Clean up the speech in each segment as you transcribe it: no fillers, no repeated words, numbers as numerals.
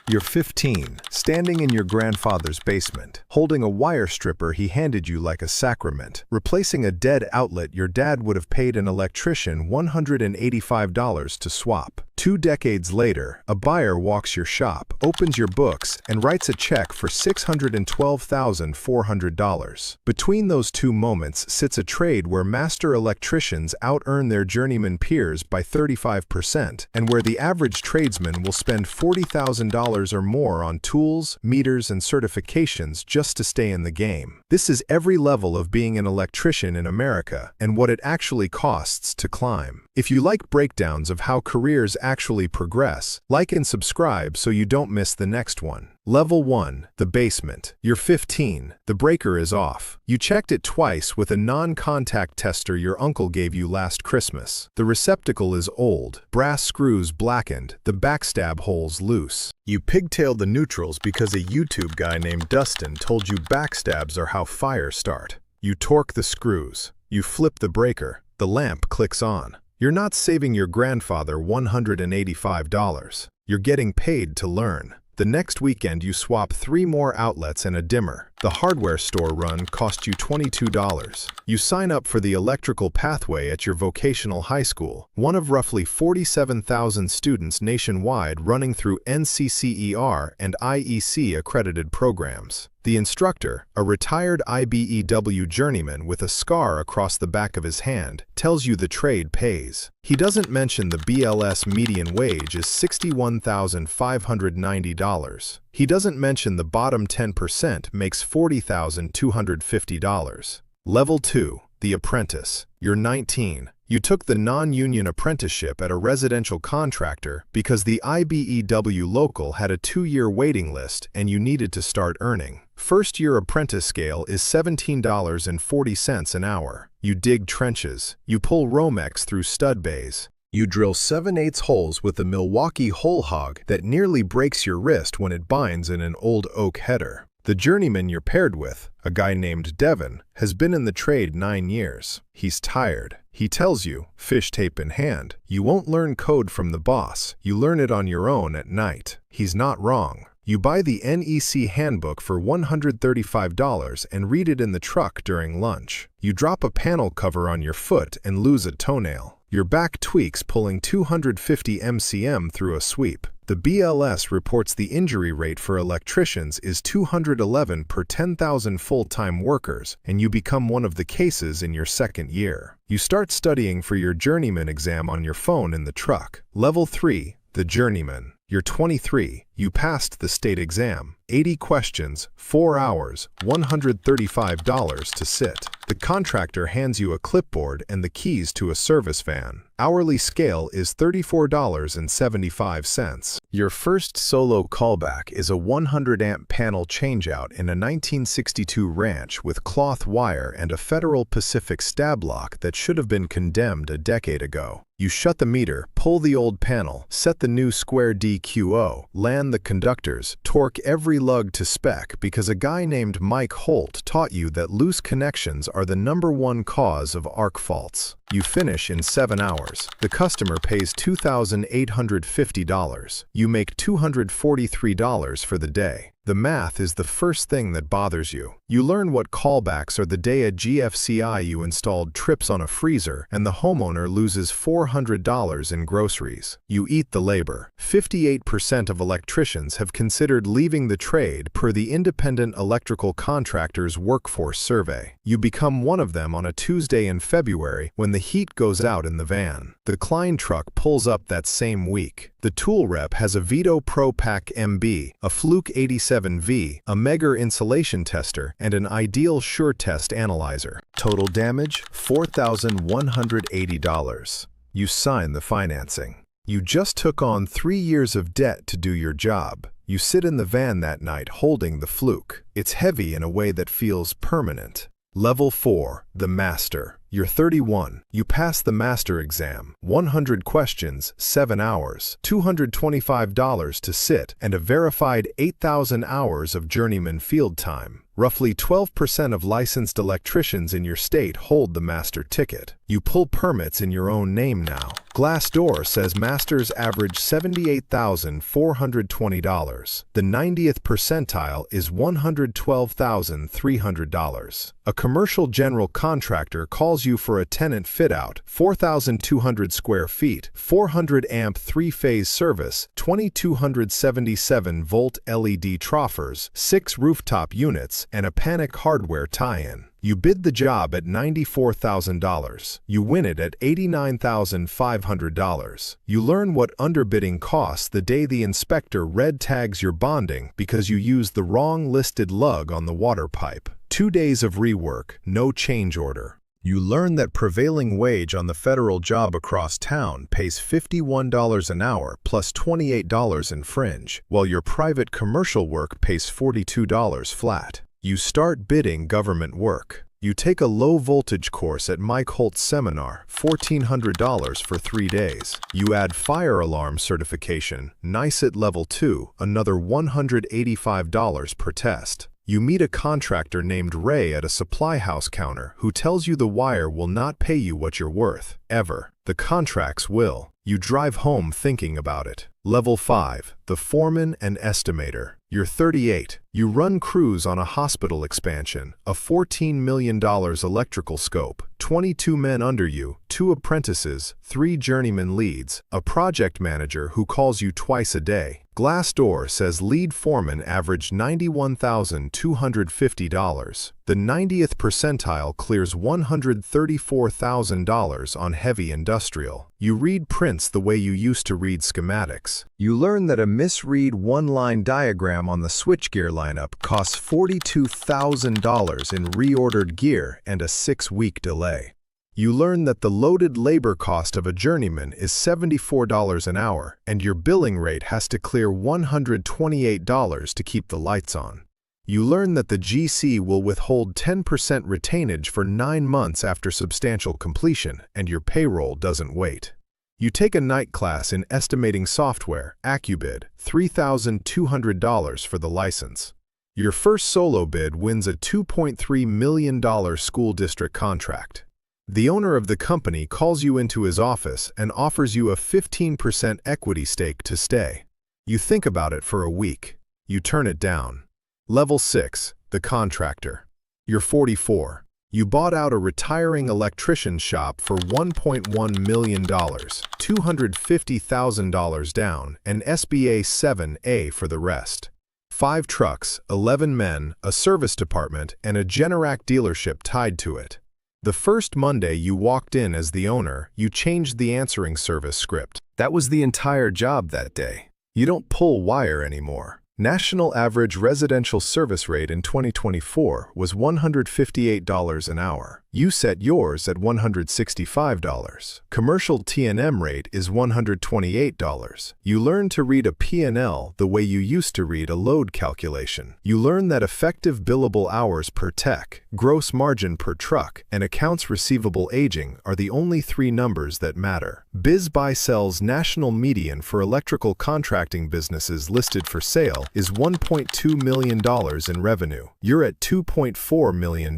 You're 15, standing in your grandfather's basement, holding a wire stripper he handed you like a sacrament. Replacing a dead outlet your dad would have paid an electrician $185 to swap. 2 decades later, a buyer walks your shop, opens your books, and writes a check for $612,400. Between those two moments sits a trade where master electricians out-earn their journeyman peers by 35%, and where the average tradesman will spend $40,000 or more on tools, meters, and certifications just to stay in the game. This is every level of being an electrician in America, and what it actually costs to climb. If you like breakdowns of how careers actually progress, like and subscribe so you don't miss the next one. Level 1, the basement. You're 15. The breaker is off. You checked it twice with a non-contact tester your uncle gave you last Christmas. The receptacle is old, brass screws blackened, the backstab holes loose. You pigtailed the neutrals because a YouTube guy named Dustin told you backstabs are how fires start. You torque the screws. You flip the breaker. The lamp clicks on. You're not saving your grandfather $185. You're getting paid to learn. The next weekend you swap 3 more outlets and a dimmer. The hardware store run cost you $22. You sign up for the electrical pathway at your vocational high school, one of roughly 47,000 students nationwide running through NCCER and IEC accredited programs. The instructor, a retired IBEW journeyman with a scar across the back of his hand, tells you the trade pays. He doesn't mention the BLS median wage is $61,590. He doesn't mention the bottom 10% makes $40,250. Level 2, the apprentice. You're 19. You took the non-union apprenticeship at a residential contractor because the IBEW local had a 2-year waiting list and you needed to start earning. First-year apprentice scale is $17.40 an hour. You dig trenches. You pull Romex through stud bays. You drill 7/8 holes with a Milwaukee hole hog that nearly breaks your wrist when it binds in an old oak header. The journeyman you're paired with, a guy named Devin, has been in the trade 9 years. He's tired. He tells you, fish tape in hand, you won't learn code from the boss. You learn it on your own at night. He's not wrong. You buy the NEC handbook for $135 and read it in the truck during lunch. You drop a panel cover on your foot and lose a toenail. Your back tweaks pulling 250 MCM through a sweep. The BLS reports the injury rate for electricians is 211 per 10,000 full-time workers, and you become one of the cases in your 2nd year. You start studying for your journeyman exam on your phone in the truck. Level 3, the journeyman. You're 23. You passed the state exam. 80 questions, 4 hours, $135 to sit. The contractor hands you a clipboard and the keys to a service van. Hourly scale is $34.75. Your first solo callback is a 100-amp panel changeout in a 1962 ranch with cloth wire and a Federal Pacific stab lock that should have been condemned a decade ago. You shut the meter, pull the old panel, set the new square DQO, land the conductors, torque every lug to spec because a guy named Mike Holt taught you that loose connections are the #1 cause of arc faults. You finish in 7 hours. The customer pays $2,850. You make $243 for the day. The math is the first thing that bothers you. You learn what callbacks are the day a GFCI you installed trips on a freezer and the homeowner loses $400 in groceries. You eat the labor. 58% of electricians have considered leaving the trade per the Independent Electrical Contractors Workforce Survey. You become one of them on a Tuesday in February when the heat goes out in the van. The Klein truck pulls up that same week. The tool rep has a Vito Pro Pack MB, a Fluke 87V, a Megger insulation tester, and an Ideal Sure Test analyzer. Total damage, $4,180. You sign the financing. You just took on 3 years of debt to do your job. You sit in the van that night holding the Fluke. It's heavy in a way that feels permanent. Level 4, the master. You're 31. You pass the master exam. 100 questions, 7 hours, $225 to sit, and a verified 8,000 hours of journeyman field time. Roughly 12% of licensed electricians in your state hold the master ticket. You pull permits in your own name now. Glassdoor says masters average $78,420. The 90th percentile is $112,300. A commercial general contractor calls you for a tenant fit-out, 4,200 square feet, 400 amp 3-phase service, 2,277-volt LED troffers, 6 rooftop units, and a panic hardware tie-in. You bid the job at $94,000. You win it at $89,500. You learn what underbidding costs the day the inspector red tags your bonding because you used the wrong listed lug on the water pipe. 2 days of rework, no change order. You learn that prevailing wage on the federal job across town pays $51 an hour plus $28 in fringe, while your private commercial work pays $42 flat. You start bidding government work. You take a low-voltage course at Mike Holt's seminar, $1,400 for 3 days. You add fire alarm certification, NICET Level 2, another $185 per test. You meet a contractor named Ray at a supply house counter who tells you the wire will not pay you what you're worth, ever. The contracts will. You drive home thinking about it. Level 5, the foreman and estimator. You're 38. You run crews on a hospital expansion, a $14 million electrical scope, 22 men under you, 2 apprentices, 3 journeyman leads, a project manager who calls you twice a day. Glassdoor says lead foreman averaged $91,250. The 90th percentile clears $134,000 on heavy industrial. You read prints the way you used to read schematics. You learn that a misread one-line diagram on the switchgear lineup costs $42,000 in reordered gear and a 6-week delay. You learn that the loaded labor cost of a journeyman is $74 an hour, and your billing rate has to clear $128 to keep the lights on. You learn that the GC will withhold 10% retainage for 9 months after substantial completion, and your payroll doesn't wait. You take a night class in estimating software, AccuBid, $3,200 for the license. Your first solo bid wins a $2.3 million school district contract. The owner of the company calls you into his office and offers you a 15% equity stake to stay. You think about it for a week. You turn it down. Level 6, the contractor. You're 44. You bought out a retiring electrician shop for $1.1 million, $250,000 down, and SBA 7A for the rest. 5 trucks, 11 men, a service department, and a Generac dealership tied to it. The first Monday you walked in as the owner, you changed the answering service script. That was the entire job that day. You don't pull wire anymore. National average residential service rate in 2024 was $158 an hour. You set yours at $165. Commercial T&M rate is $128. You learn to read a P&L the way you used to read a load calculation. You learn that effective billable hours per tech, gross margin per truck, and accounts receivable aging are the only 3 numbers that matter. BizBuySell's national median for electrical contracting businesses listed for sale is $1.2 million in revenue. You're at $2.4 million.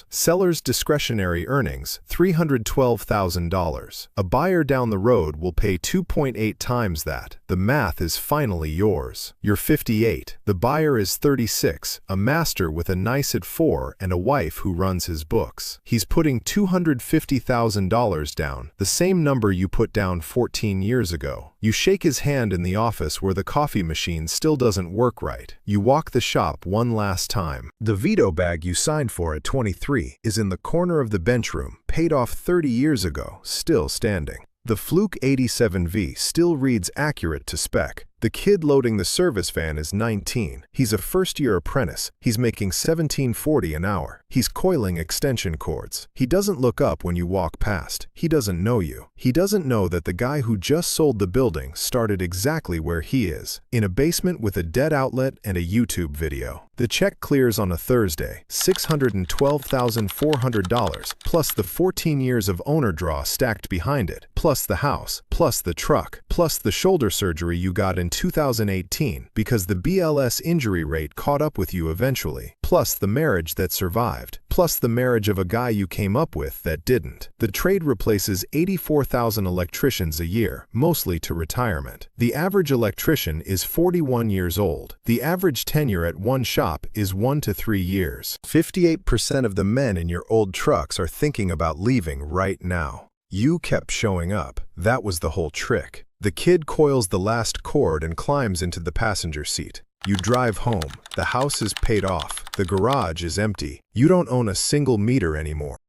Seller's discretionary earnings, $312,000. A buyer down the road will pay 2.8 times that. The math is finally yours. You're 58. The buyer is 36, a master with a NICET 4 and a wife who runs his books. He's putting $250,000 down, the same number you put down 14 years ago. You shake his hand in the office where the coffee machine still doesn't work right. You walk the shop one last time. The veto bag you signed for at 23 is in the corner of the bench room, paid off 30 years ago, still standing. The Fluke 87V still reads accurate to spec. The kid loading the service van is 19. He's a first-year apprentice. He's making $17.40 an hour. He's coiling extension cords. He doesn't look up when you walk past. He doesn't know you. He doesn't know that the guy who just sold the building started exactly where he is, in a basement with a dead outlet and a YouTube video. The check clears on a Thursday, $612,400, plus the 14 years of owner draw stacked behind it, plus the house, plus the truck, plus the shoulder surgery you got in 2018 because the BLS injury rate caught up with you eventually, plus the marriage that survived, plus plus the marriage of a guy you came up with that didn't. The trade replaces 84,000 electricians a year, mostly to retirement. The average electrician is 41 years old. The average tenure at one shop is 1 to 3 years. 58% of the men in your old trucks are thinking about leaving right now. You kept showing up. That was the whole trick. The kid coils the last cord and climbs into the passenger seat. You drive home. The house is paid off. The garage is empty. You don't own a single meter anymore.